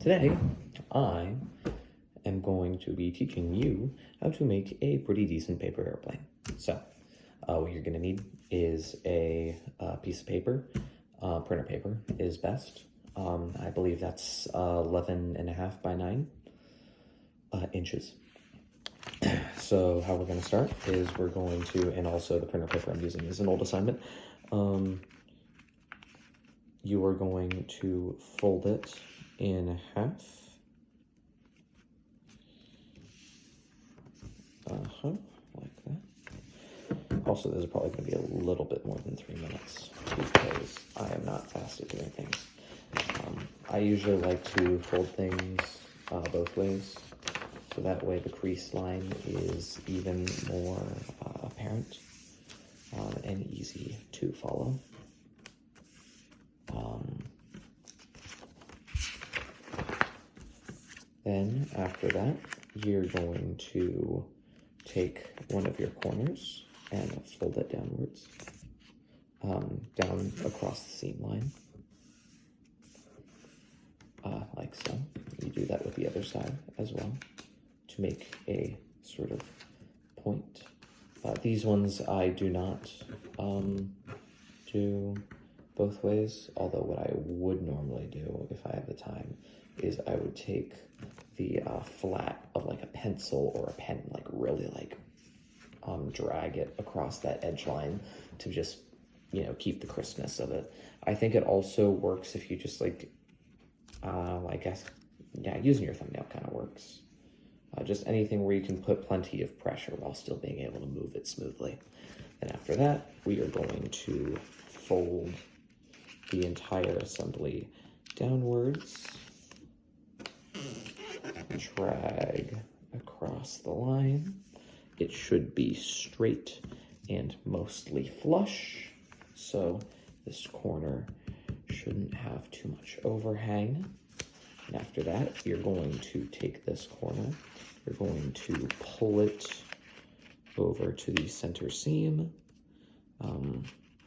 Today, I am going to be teaching you how to make a pretty decent paper airplane. So, what you're going to need is a piece of paper. Printer paper is best. I believe that's 11.5 by 9 inches. So how we're going to start is we're going to, and also the printer paper I'm using is an old assignment. You are going to fold it in half. Like that. Also, this is probably going to be a little bit more than 3 minutes because I am not fast at doing things. I usually like to fold things both ways, so that way the crease line is even more apparent and easy to follow. Then after that, you're going to take one of your corners and fold it downwards, down across the seam line, like so. You do that with the other side as well to make a sort of point. These ones I do not do both ways, although what I would normally do if I have the time is I would take the flat of like a pencil or a pen, like really like drag it across that edge line to just, you know, keep the crispness of it. I think it also works if you just like, I guess, yeah, using your thumbnail kind of works. Just anything where you can put plenty of pressure while still being able to move it smoothly. And after that, we are going to fold the entire assembly downwards, drag across the line. It should be straight and mostly flush, so this corner shouldn't have too much overhang. And after that, you're going to take this corner, you're going to pull it over to the center seam.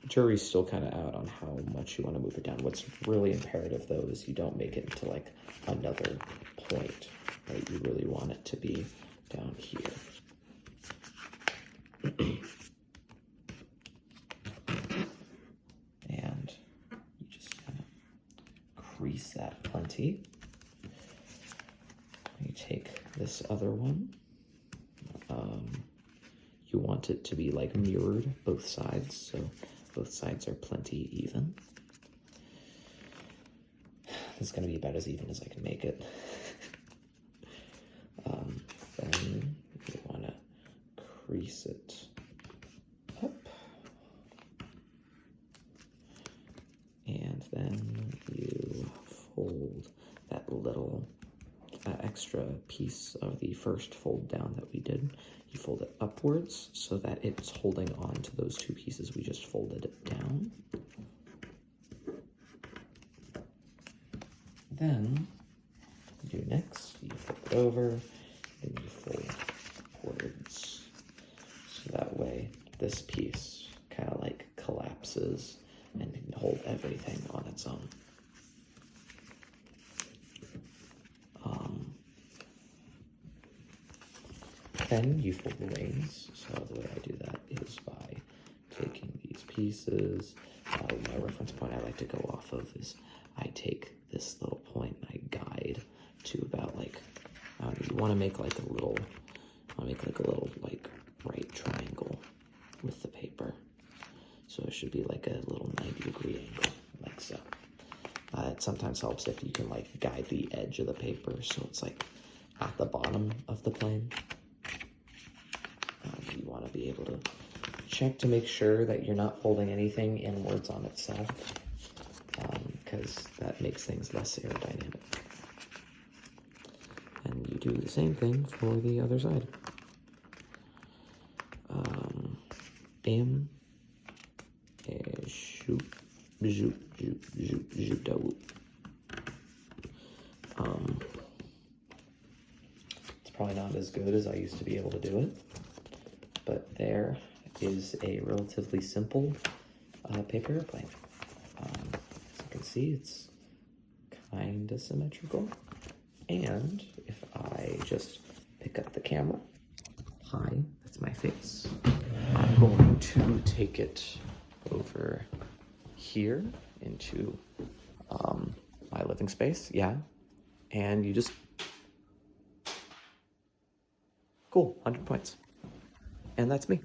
Jury's still kind of out on how much you want to move it down. What's really imperative, though, is you don't make it into like another point, right? You really want it to be down here. And you just kind of crease that plenty. You take this other one. You want it to be like mirrored both sides, so both sides are plenty even. It's going to be about as even as I can make it. Then you want to crease it up. And then you fold that little extra piece of the first fold down that we did. You fold it upwards so that it's holding on to those two pieces we just folded it down. Then you do next, you flip it over, and you fold upwards. So that way this piece kind of like collapses and can hold everything on its own. Then you fold the wings. So the way I do that is by taking these pieces. My reference point I like to go off of is I take this little point and I guide to about like, you want to make like a little, like right triangle with the paper. So it should be like a little 90-degree angle, like so. It sometimes helps if you can like guide the edge of the paper so it's like at the bottom of the plane. You want to be able to check to make sure that you're not folding anything inwards on itself, because that makes things less aerodynamic. And you do the same thing for the other side. Bam, shoot, zoop, zoop, zoop, zoop, da-whoop. It's probably not as good as I used to be able to do it, but there is a relatively simple paper airplane. As you can see, it's kind of symmetrical. And if I just pick up the camera, hi, that's my face. I'm going to take it over here into my living space, yeah. And you just, cool, 100 points. And that's me.